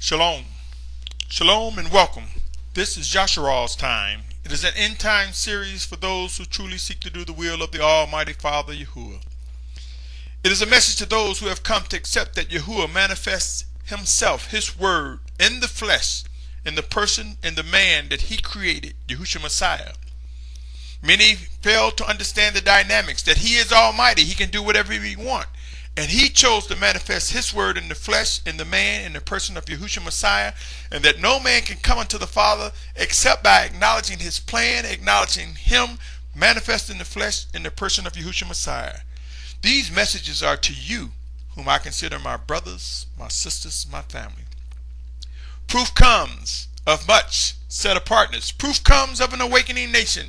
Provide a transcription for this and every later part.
Shalom. Shalom and welcome. This is Yahusha's time. It is an end time series for those who truly seek to do the will of the Almighty Father Yahuah. It is a message to those who have come to accept that Yahuah manifests himself, his word, in the flesh, in the person, in the man that he created, Yahusha Messiah. Many fail to understand the dynamics, that he is almighty, he can do whatever he wants. And he chose to manifest his word in the flesh, in the man, in the person of Yahusha Messiah, and that no man can come unto the Father except by acknowledging his plan, acknowledging him manifest in the flesh, in the person of Yahusha Messiah. These messages are to you, whom I consider my brothers, my sisters, my family. Proof comes of much set apartness. Proof comes of an awakening nation,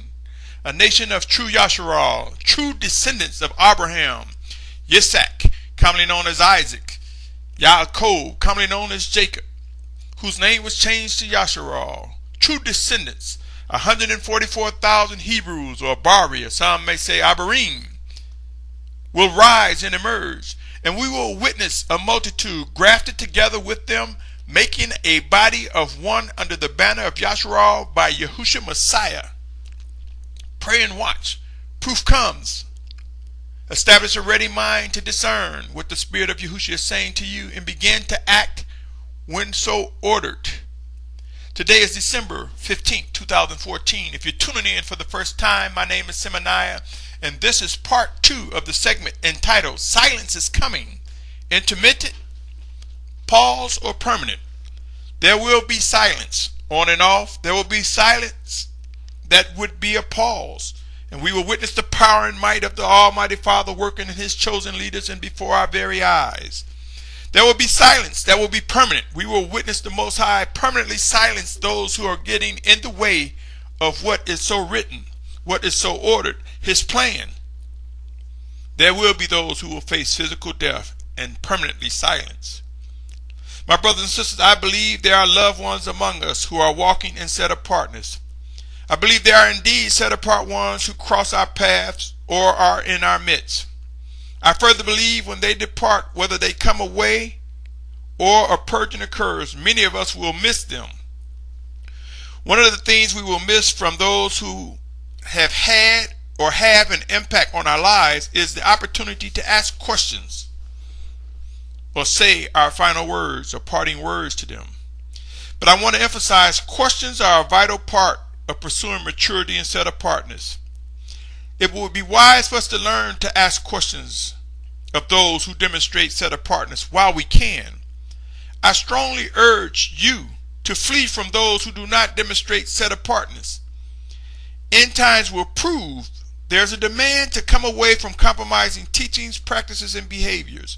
a nation of true Yahusha, true descendants of Abraham, Yitzhak, commonly known as Isaac, Yaakov, commonly known as Jacob, whose name was changed to Yahusha, true descendants, 144,000 Hebrews, or Bari, or some may say Abarim, will rise and emerge, and we will witness a multitude grafted together with them, making a body of one under the banner of Yahusha by Yahusha Messiah. Pray and watch. Proof comes. Establish a ready mind to discern what the Spirit of Yahusha is saying to you and begin to act when so ordered. Today is December 15, 2014. If you're tuning in for the first time, my name is Symmanayah, and this is part 2 of the segment entitled Silence is Coming. Intermittent, pause, or permanent. There will be silence on and off. There will be silence that would be a pause. And we will witness the power and might of the Almighty Father working in his chosen leaders and before our very eyes. There will be silence that will be permanent. We will witness the Most High permanently silence those who are getting in the way of what is so written, what is so ordered, his plan. There will be those who will face physical death and permanently silence. My brothers and sisters, I believe there are loved ones among us who are walking in set apartness. I believe there are indeed set apart ones who cross our paths or are in our midst. I further believe when they depart, whether they come away or a purging occurs, many of us will miss them. One of the things we will miss from those who have had or have an impact on our lives is the opportunity to ask questions or say our final words or parting words to them. But I want to emphasize questions are a vital part of pursuing maturity and set apartness. It would be wise for us to learn to ask questions of those who demonstrate set apartness while we can. I strongly urge you to flee from those who do not demonstrate set apartness. End times will prove there's a demand to come away from compromising teachings, practices, and behaviors.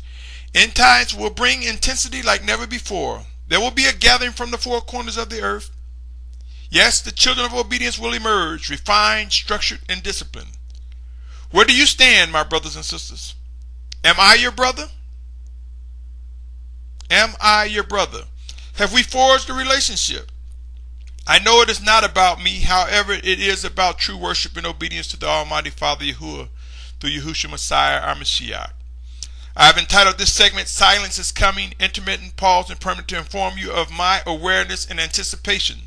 End times will bring intensity like never before. There will be a gathering from the four corners of the earth. Yes, the children of obedience will emerge, refined, structured, and disciplined. Where do you stand, my brothers and sisters? Am I your brother? Am I your brother? Have we forged a relationship? I know it is not about me, however, it is about true worship and obedience to the Almighty Father Yahuah through Yahusha Messiah, our Mashyach. I have entitled this segment, Silence is Coming, Intermittent, Pause, and Permanent, to inform you of my awareness and anticipation.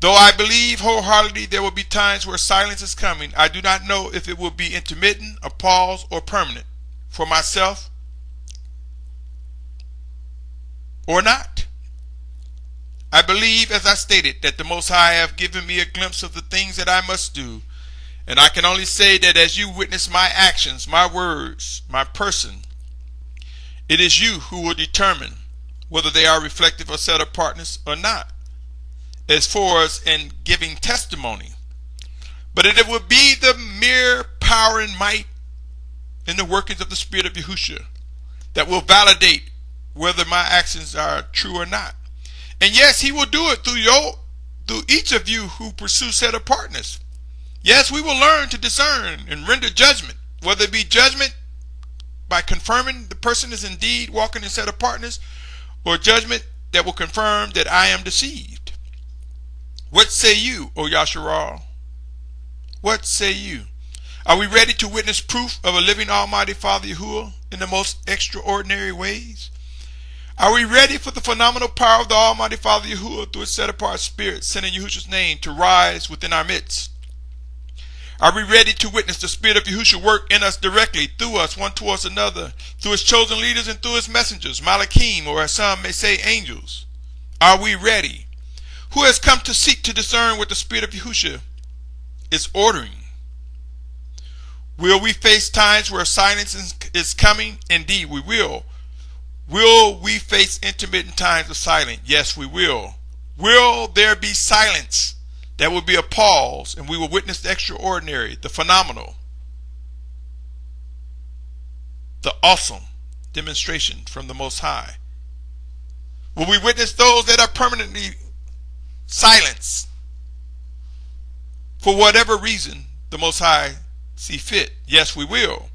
Though I believe wholeheartedly there will be times where silence is coming, I do not know if it will be intermittent, a pause, or permanent for myself or not. I believe, as I stated, that the Most High have given me a glimpse of the things that I must do, and I can only say that as you witness my actions, my words, my person, it is you who will determine whether they are reflective of set apartness or not, as far as in giving testimony. But it would be the mere power and might in the workings of the Spirit of Yahusha that will validate whether my actions are true or not. And yes, he will do it through each of you who pursue set apartness. Yes, we will learn to discern and render judgment, whether it be judgment by confirming the person is indeed walking in set apartness, or judgment that will confirm that I am deceived. What say you, O Yahusha? What say you? Are we ready to witness proof of a living Almighty Father Yahuah in the most extraordinary ways? Are we ready for the phenomenal power of the Almighty Father Yahuah through His set-apart Spirit, sent in Yahusha's name, to rise within our midst? Are we ready to witness the Spirit of Yahusha work in us directly, through us, one towards another, through His chosen leaders and through His messengers, Malachim, or as some may say, angels? Are we ready? Who has come to seek to discern what the Spirit of Yahusha is ordering? Will we face times where silence is coming? Indeed, we will. Will we face intermittent times of silence? Yes, we will. Will there be silence? That will be a pause, and we will witness the extraordinary, the phenomenal, the awesome demonstration from the Most High. Will we witness those that are permanently silenced for whatever reason the Most High see fit? Yes, we will.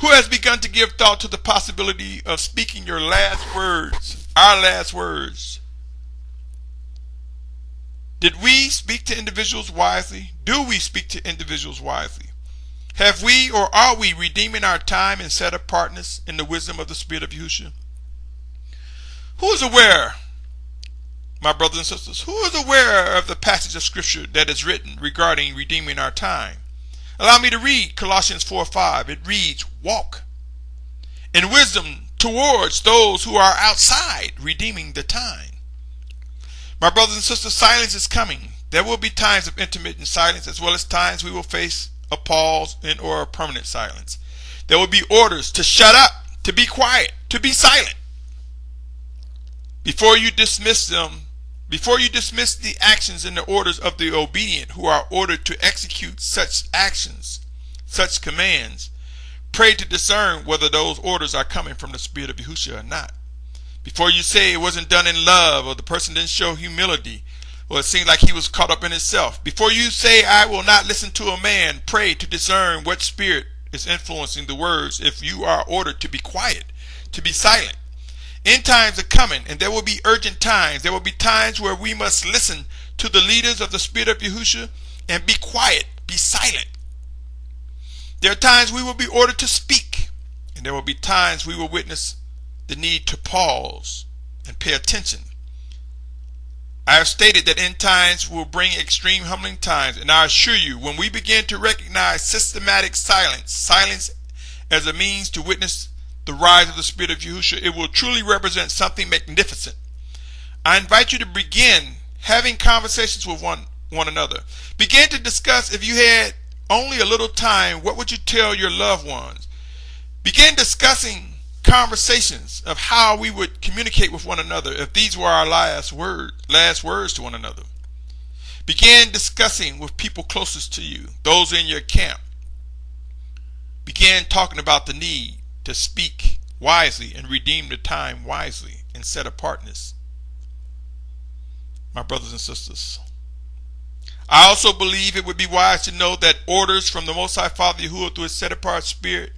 Who has begun to give thought to the possibility of speaking your last words, our last words? Did we speak to individuals wisely? Do we speak to individuals wisely? Have we or are we redeeming our time and set apartness in the wisdom of the Spirit of Yahusha? Who is aware, my brothers and sisters, who is aware of the passage of Scripture that is written regarding redeeming our time? Allow me to read Colossians 4:5. It reads, walk in wisdom towards those who are outside, redeeming the time. My brothers and sisters, silence is coming. There will be times of intermittent silence, as well as times we will face a pause or a permanent silence. There will be orders to shut up, to be quiet, to be silent. Before you dismiss the actions and the orders of the obedient who are ordered to execute such actions, such commands, pray to discern whether those orders are coming from the Spirit of Yahusha or not. Before you say it wasn't done in love, or the person didn't show humility, or it seemed like he was caught up in himself. Before you say, I will not listen to a man, pray to discern what spirit is influencing the words if you are ordered to be quiet, to be silent. End times are coming, and there will be urgent times. There will be times where we must listen to the leaders of the Spirit of Yahusha and be quiet, be silent. There are times we will be ordered to speak, and there will be times we will witness the need to pause and pay attention. I have stated that end times will bring extreme humbling times, and I assure you, when we begin to recognize systematic silence as a means to witness the rise of the Spirit of Yahusha, it will truly represent something magnificent. I invite you to begin having conversations with one another. Begin to discuss, if you had only a little time, what would you tell your loved ones? Begin discussing conversations of how we would communicate with one another if these were our last words to one another. Begin discussing with people closest to you, those in your camp. Begin talking about the need to speak wisely and redeem the time wisely and set apartness. My brothers and sisters, I also believe it would be wise to know that orders from the Most High Father Yahuah through His set apart Spirit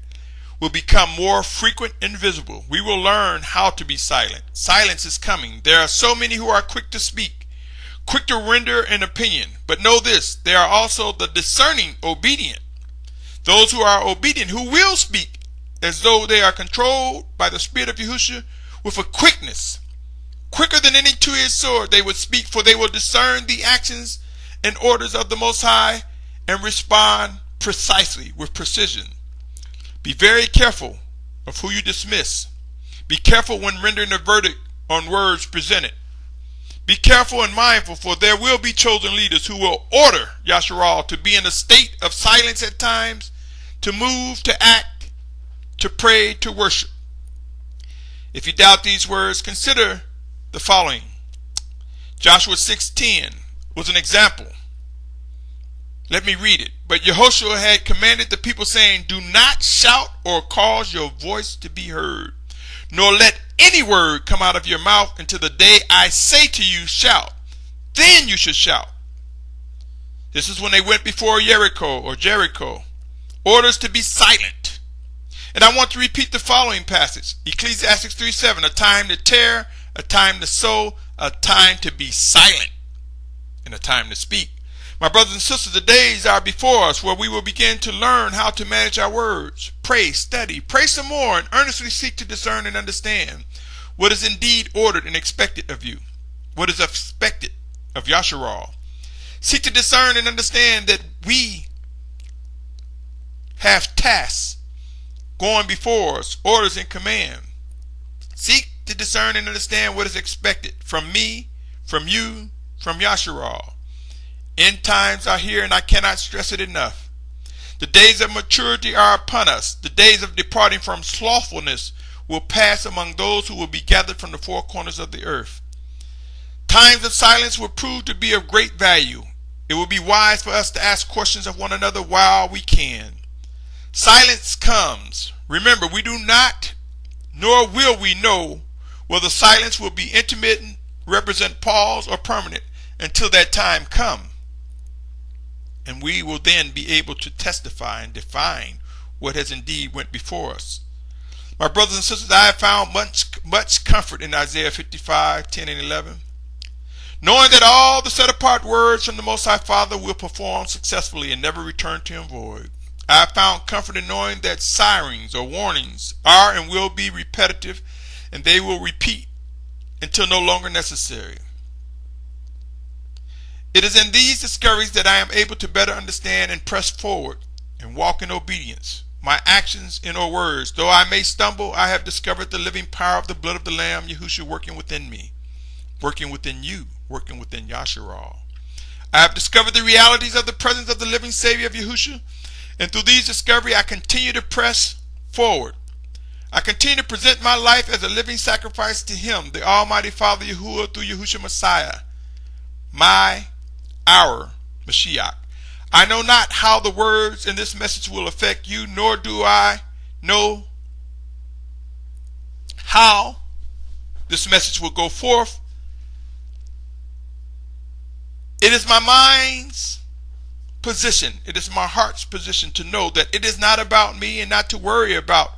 will become more frequent and visible. We will learn how to be silent. Silence is coming. There are so many who are quick to speak, quick to render an opinion. But know this, there are also the discerning obedient. Those who are obedient, who will speak as though they are controlled by the Spirit of Yahusha with a quickness. Quicker than any two-edged sword they would speak, for they will discern the actions and orders of the Most High and respond precisely with precision. Be very careful of who you dismiss. Be careful when rendering a verdict on words presented. Be careful and mindful, for there will be chosen leaders who will order Yahusha to be in a state of silence at times, to move, to act, to pray, to worship. If you doubt these words, consider the following. Joshua 6:10 was an example. Let me read it. But Yahusha had commanded the people, saying, do not shout or cause your voice to be heard, nor let any word come out of your mouth until the day I say to you, shout. Then you should shout. This is when they went before Jericho. Orders to be silent. And I want to repeat the following passage. Ecclesiastes 3:7. A time to tear, a time to sow, a time to be silent, and a time to speak. My brothers and sisters, the days are before us where we will begin to learn how to manage our words. Pray, study, pray some more, and earnestly seek to discern and understand what is indeed ordered and expected of you, what is expected of Yahusha. Seek to discern and understand that we have tasks going before us, orders and command. Seek to discern and understand what is expected from me, from you, from Yahusha. End times are here, and I cannot stress it enough. The days of maturity are upon us. The days of departing from slothfulness will pass among those who will be gathered from the four corners of the earth. Times of silence will prove to be of great value. It will be wise for us to ask questions of one another while we can. Silence comes. Remember, we do not, nor will we know whether silence will be intermittent, represent pause, or permanent until that time come. And we will then be able to testify and define what has indeed went before us. My brothers and sisters, I have found much comfort in Isaiah 55:10 and 11. Knowing that all the set apart words from the Most High Father will perform successfully and never return to him void. I have found comfort in knowing that sirens or warnings are and will be repetitive, and they will repeat until no longer necessary. It is in these discoveries that I am able to better understand and press forward and walk in obedience. My actions in or words, though I may stumble, I have discovered the living power of the blood of the Lamb, Yahusha, working within me, working within you, working within Yahusha. I have discovered the realities of the presence of the living Savior of Yahusha, and through these discoveries I continue to press forward. I continue to present my life as a living sacrifice to him, the Almighty Father Yahuah, through Yahusha Messiah, our Mashyach. I know not how the words in this message will affect you, nor do I know how this message will go forth. It is my mind's position, it is my heart's position to know that it is not about me and not to worry about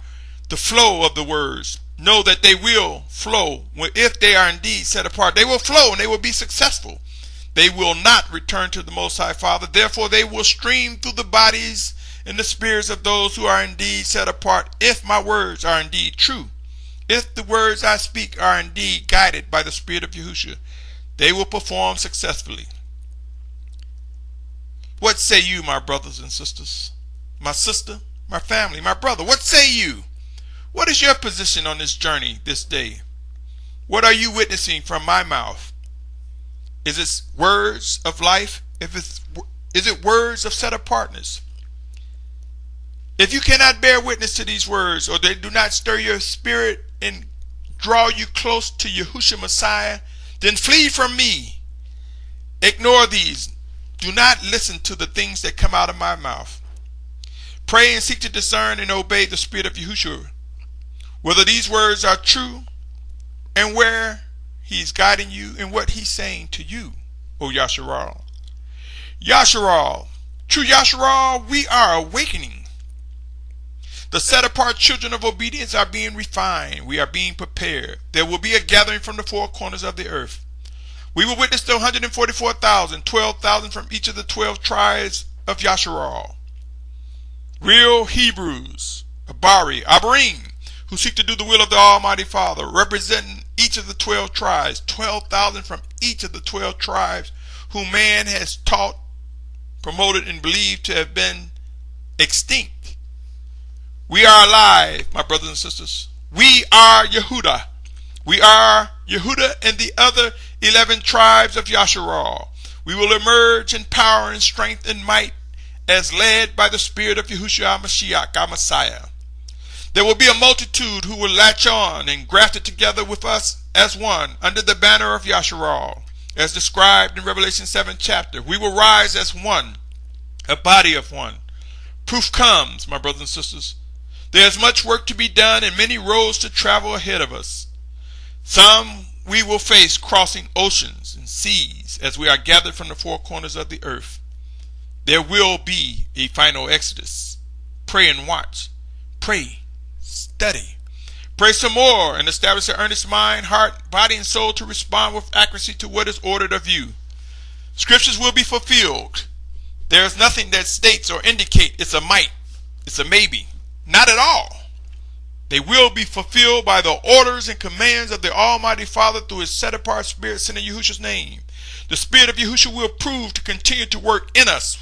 the flow of the words. Know that they will flow. If they are indeed set apart, they will flow and they will be successful. They will not return to the Most High Father. Therefore, they will stream through the bodies and the spirits of those who are indeed set apart, if my words are indeed true. If the words I speak are indeed guided by the Spirit of Yahusha, they will perform successfully. What say you, my brothers and sisters? My sister, my family, my brother, what say you? What is your position on this journey this day? What are you witnessing from my mouth? Is it words of life? Is it words of set apartness? If you cannot bear witness to these words, or they do not stir your spirit and draw you close to Yahusha Messiah, then flee from me. Ignore these. Do not listen to the things that come out of my mouth. Pray and seek to discern and obey the Spirit of Yahusha, whether these words are true and where he's guiding you and what he's saying to you, O Yahusha. Yahusha, true Yahusha, we are awakening. The set apart children of obedience are being refined. We are being prepared. There will be a gathering from the four corners of the earth. We will witness the 144,000, 12,000 from each of the 12 tribes of Yahusha. Real Hebrews, Abarim, who seek to do the will of the Almighty Father, representing each of the 12 tribes, 12,000 from each of the 12 tribes, whom man has taught, promoted, and believed to have been extinct. We are alive, my brothers and sisters. We are Yehuda. We are Yehuda and the other 11 tribes of Yahusha. We will emerge in power and strength and might as led by the Spirit of Yahusha Mashyach, our Messiah. There will be a multitude who will latch on and graft it together with us as one under the banner of Yahusha, as described in Revelation 7 chapter. We will rise as one, a body of one. Proof comes, my brothers and sisters. There is much work to be done and many roads to travel ahead of us. Some we will face crossing oceans and seas as we are gathered from the four corners of the earth. There will be a final exodus. Pray and watch. Pray, study. Pray some more and establish an earnest mind, heart, body, and soul to respond with accuracy to what is ordered of you. Scriptures will be fulfilled. There is nothing that states or indicates it's a might, it's a maybe. Not at all. They will be fulfilled by the orders and commands of the Almighty Father through his set-apart Spirit sent in Yahusha's name. The Spirit of Yahusha will prove to continue to work in us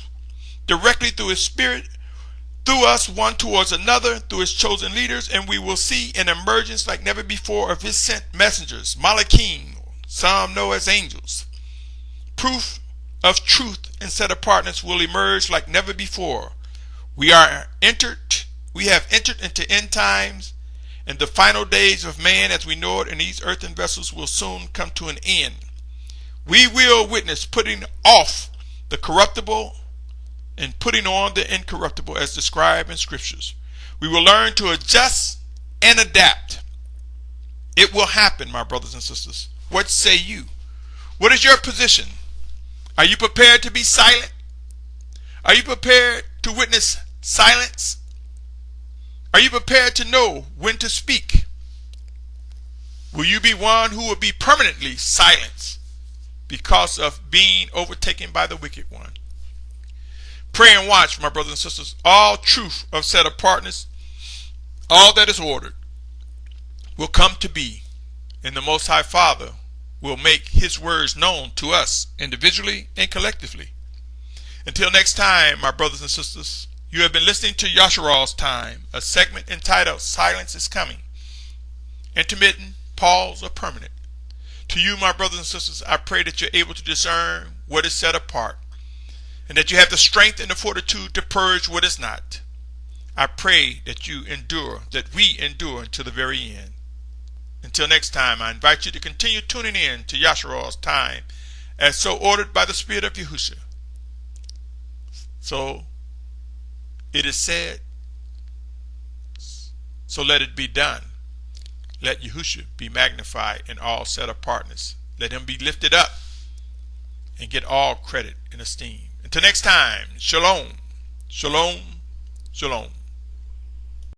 directly through his Spirit, through us one towards another, through his chosen leaders, and we will see an emergence like never before of his sent messengers, Malachim, some know as angels. Proof of truth and set-apartness will emerge like never before. We have entered into end times, and the final days of man as we know it in these earthen vessels will soon come to an end. We will witness putting off the corruptible and putting on the incorruptible as described in scriptures. We will learn to adjust and adapt. It will happen, my brothers and sisters. What say you? What is your position? Are you prepared to be silent? Are you prepared to witness silence? Are you prepared to know when to speak? Will you be one who will be permanently silenced because of being overtaken by the wicked one? Pray and watch, my brothers and sisters. All truth of set apartness, all that is ordered, will come to be, and the Most High Father will make his words known to us individually and collectively. Until next time, my brothers and sisters, you have been listening to Yahusha's Time, a segment entitled Silence is Coming. Intermittent, pause, or permanent. To you, my brothers and sisters, I pray that you're able to discern what is set apart, and that you have the strength and the fortitude to purge what is not. I pray that you endure, that we endure until the very end. Until next time, I invite you to continue tuning in to Yahusha's Time, as so ordered by the Spirit of Yahusha. So it is said, so let it be done. Let Yahusha be magnified in all set apartness. Let him be lifted up and get all credit and esteem. Until next time, shalom, shalom, shalom.